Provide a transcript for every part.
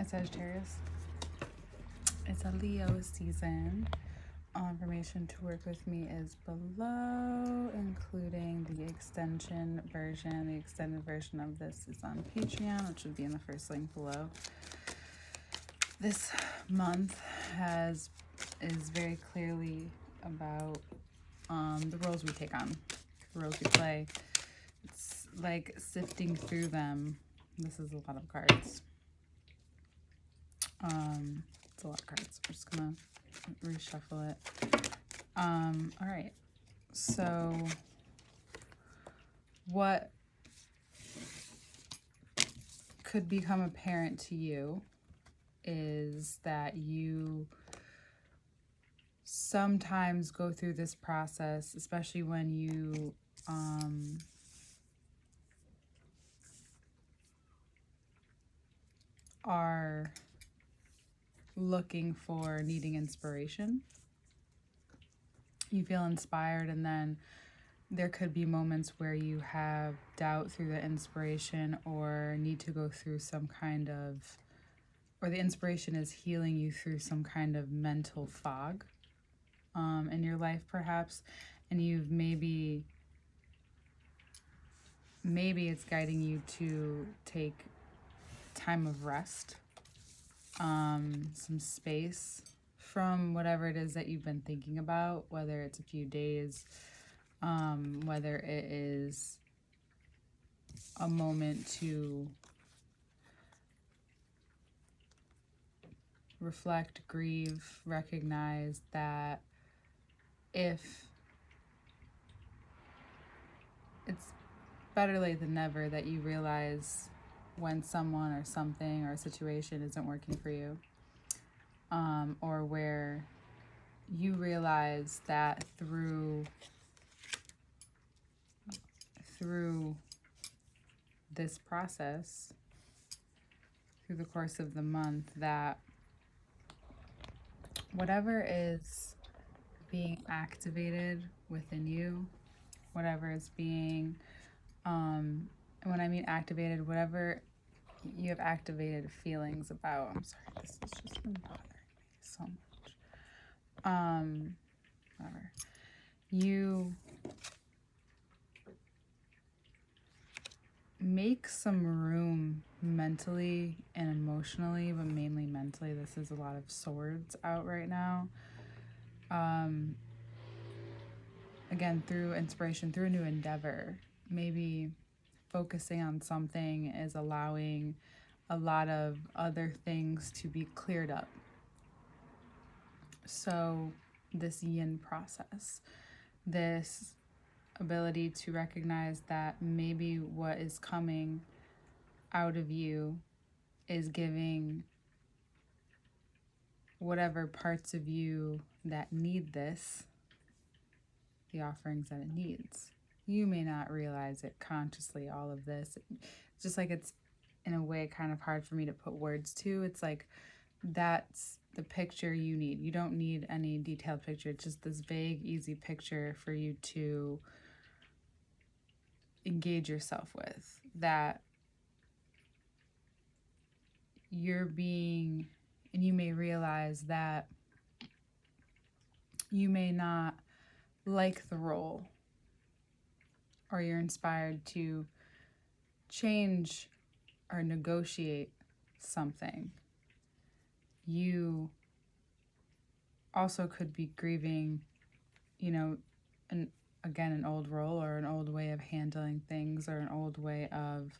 Sagittarius. It's a Leo season. Information to work with me is below, including the extension version. The extended version of this is on Patreon, which would be in the first link below. This month is very clearly about the roles we take on, the roles we play. It's like sifting through them. This is a lot of cards. It's a lot of cards. I'm just gonna reshuffle it. All right. So what could become apparent to you is that you sometimes go through this process, especially when you are looking for needing inspiration. You feel inspired, and then there could be moments where you have doubt through the inspiration, or need to go through some kind of, or the inspiration is healing you through some kind of mental fog in your life perhaps, and you've maybe it's guiding you to take time of rest, some space from whatever it is that you've been thinking about, whether it's a few days, whether it is a moment to reflect, grieve, recognize that if it's better late than never that you realize when someone or something or a situation isn't working for you, or where you realize that through this process, through the course of the month, that whatever is being activated within you, whatever is being, and when I mean activated, whatever you have activated feelings about. I'm sorry, this has just been bothering me so much. Whatever. You make some room mentally and emotionally, but mainly mentally. This is a lot of swords out right now. Again, through inspiration, through a new endeavor, maybe focusing on something is allowing a lot of other things to be cleared up. So this yin process, this ability to recognize that maybe what is coming out of you is giving whatever parts of you that need this the offerings that it needs. You may not realize it consciously, all of this. It's just like, it's in a way kind of hard for me to put words to. It's like, that's the picture you need. You don't need any detailed picture. It's just this vague, easy picture for you to engage yourself with, that you're being, and you may realize that you may not like the role, or you're inspired to change or negotiate something. You also could be grieving, an old role, or an old way of handling things, or an old way of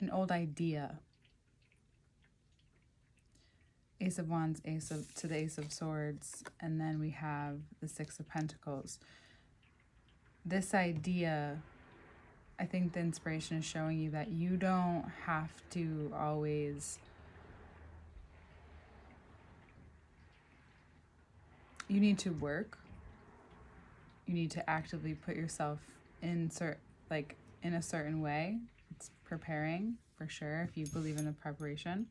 an old idea. Ace of Wands, to the Ace of Swords, and then we have the Six of Pentacles. This idea, I think the inspiration is showing you that you don't have to always, you need to work. You need to actively put yourself in a certain way. It's preparing, for sure, if you believe in the preparation.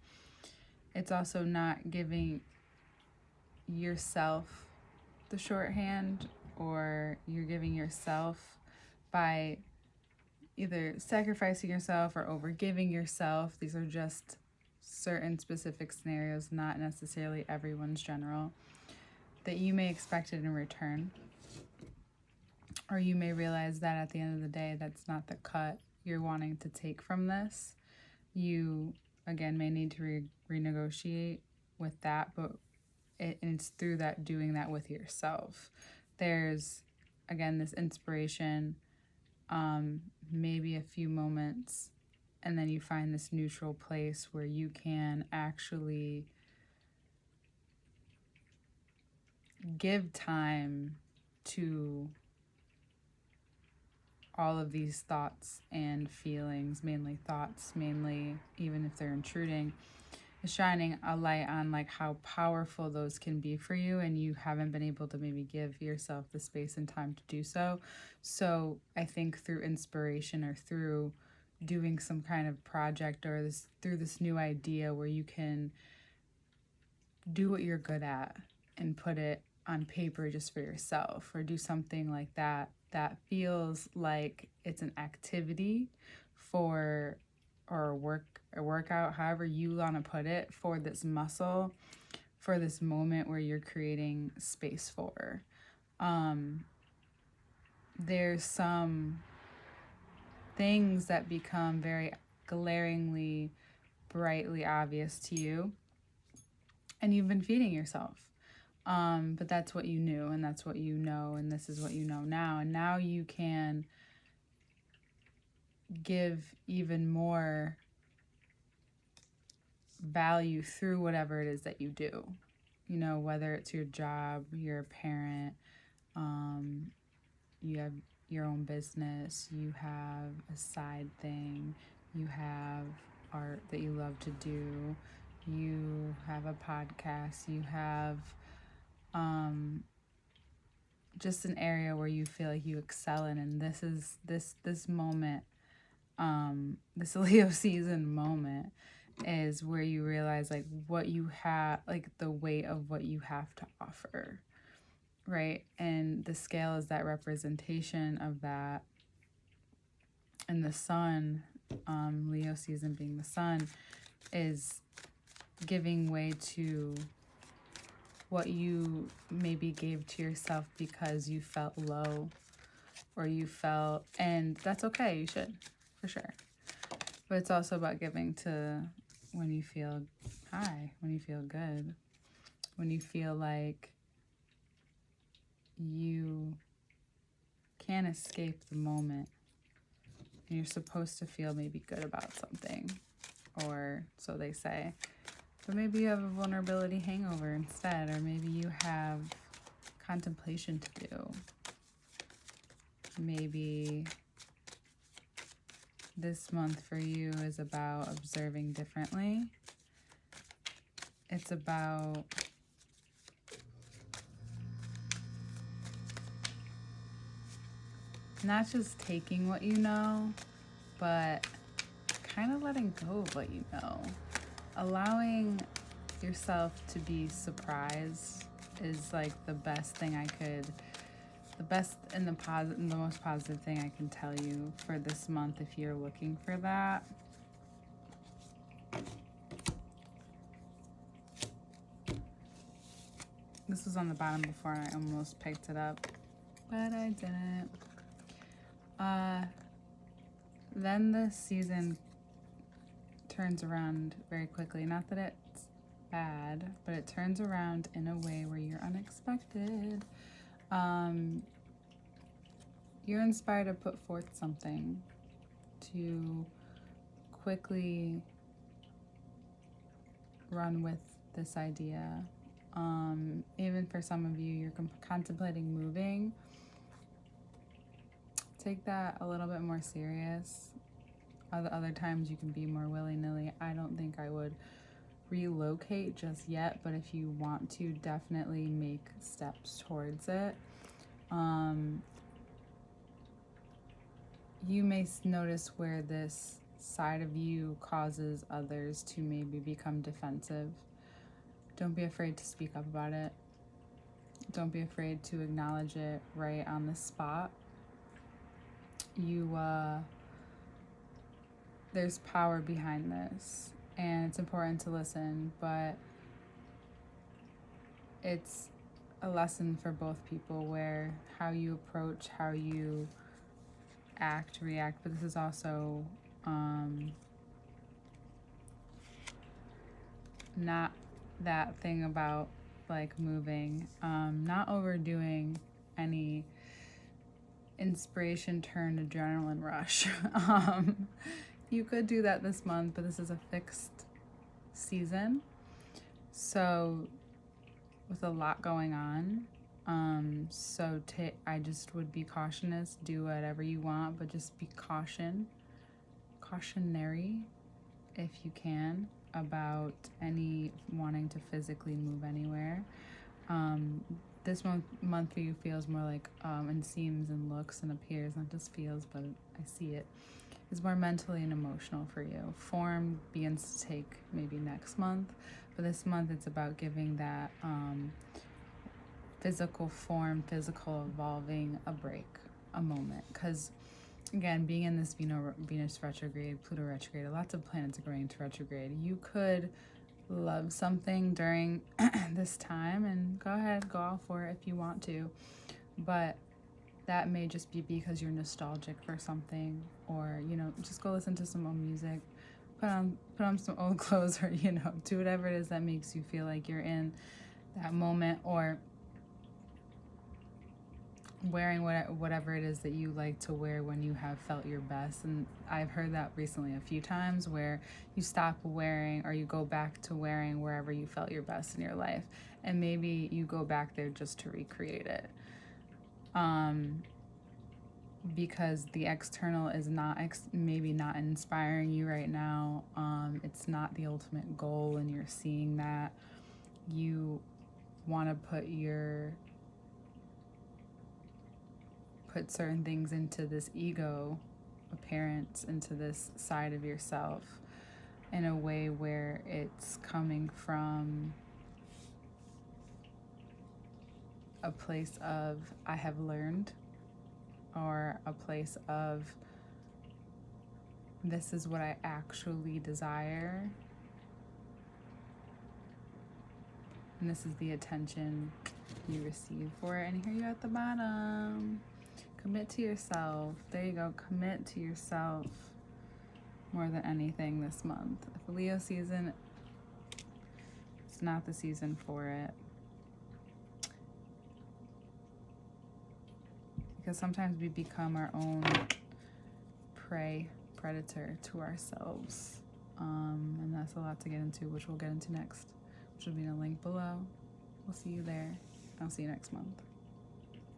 It's also not giving yourself the shorthand or you're giving yourself by either sacrificing yourself or overgiving yourself. These are just certain specific scenarios, not necessarily everyone's general, that you may expect it in return. Or you may realize that at the end of the day, that's not the cut you're wanting to take from this. You, again, may need to renegotiate with that, but it's through that, doing that with yourself. There's, again, this inspiration, maybe a few moments, and then you find this neutral place where you can actually give time to all of these thoughts and feelings, mainly thoughts, mainly even if they're intruding, is shining a light on like how powerful those can be for you, and you haven't been able to maybe give yourself the space and time to do so. So I think through inspiration or through doing some kind of project or through this new idea where you can do what you're good at and put it on paper just for yourself, or do something like that that feels like it's an activity for, or a workout, however you want to put it, for this muscle, for this moment where you're creating space for. There's some things that become very glaringly, brightly obvious to you, and you've been feeding yourself. But that's what you knew, and that's what you know, and this is what you know now. And now you can give even more value through whatever it is that you do. You know, whether it's your job, you're a parent, you have your own business, you have a side thing, you have art that you love to do, you have a podcast, you have just an area where you feel like you excel in. And this is this moment, this Leo season moment, is where you realize like what you have, like the weight of what you have to offer, right? And the scale is that representation of that. And the sun, Leo season being the sun, is giving way to what you maybe gave to yourself because you felt low, or you felt, and that's okay, you should, for sure. But it's also about giving to when you feel high, when you feel good, when you feel like you can't escape the moment, and you're supposed to feel maybe good about something, or so they say. But maybe you have a vulnerability hangover instead, or maybe you have contemplation to do. Maybe this month for you is about observing differently. It's about not just taking what you know, but kind of letting go of what you know. Allowing yourself to be surprised is like the best thing the best and the most positive thing I can tell you for this month if you're looking for that. This was on the bottom before and I almost picked it up, but I didn't. Then the season turns around very quickly. Not that it's bad, but it turns around in a way where you're unexpected. You're inspired to put forth something, to quickly run with this idea. Even for some of you, you're contemplating moving. Take that a little bit more serious. Other times you can be more willy-nilly. I don't think I would relocate just yet, but if you want to, definitely make steps towards it. You may notice where this side of you causes others to maybe become defensive. Don't be afraid to speak up about it. Don't be afraid to acknowledge it right on the spot. There's power behind this, and it's important to listen, but it's a lesson for both people, where how you approach, how you act, react, but this is also not that thing about like moving, not overdoing any inspiration turned adrenaline rush. You could do that this month, but this is a fixed season, so with a lot going on, I just would be cautious. Do whatever you want, but just be cautionary if you can, about any wanting to physically move anywhere. This month for you feels more like, and seems and looks and appears, not just feels, but I see it, is more mentally and emotional for you. Form begins to take maybe next month, but this month it's about giving that physical form, physical evolving a break, a moment. Because again, being in this Venus retrograde, Pluto retrograde, lots of planets are going into retrograde. You could love something during this time, and go ahead, go all for it if you want to, but that may just be because you're nostalgic for something, or just go listen to some old music, put on some old clothes, or do whatever it is that makes you feel like you're in that moment, or wearing whatever it is that you like to wear when you have felt your best. And I've heard that recently a few times, where you stop wearing, or you go back to wearing wherever you felt your best in your life, and maybe you go back there just to recreate it, because the external is maybe not inspiring you right now. It's not the ultimate goal, and you're seeing that you want to put certain things into this ego appearance, into this side of yourself, in a way where it's coming from a place of I have learned, or a place of this is what I actually desire, and this is the attention you receive for it. And here you at the bottom. Commit to yourself. There you go. Commit to yourself more than anything this month. If Leo season, it's not the season for it. Because sometimes we become our own predator to ourselves. And that's a lot to get into, which we'll get into next, which will be in a link below. We'll see you there. I'll see you next month.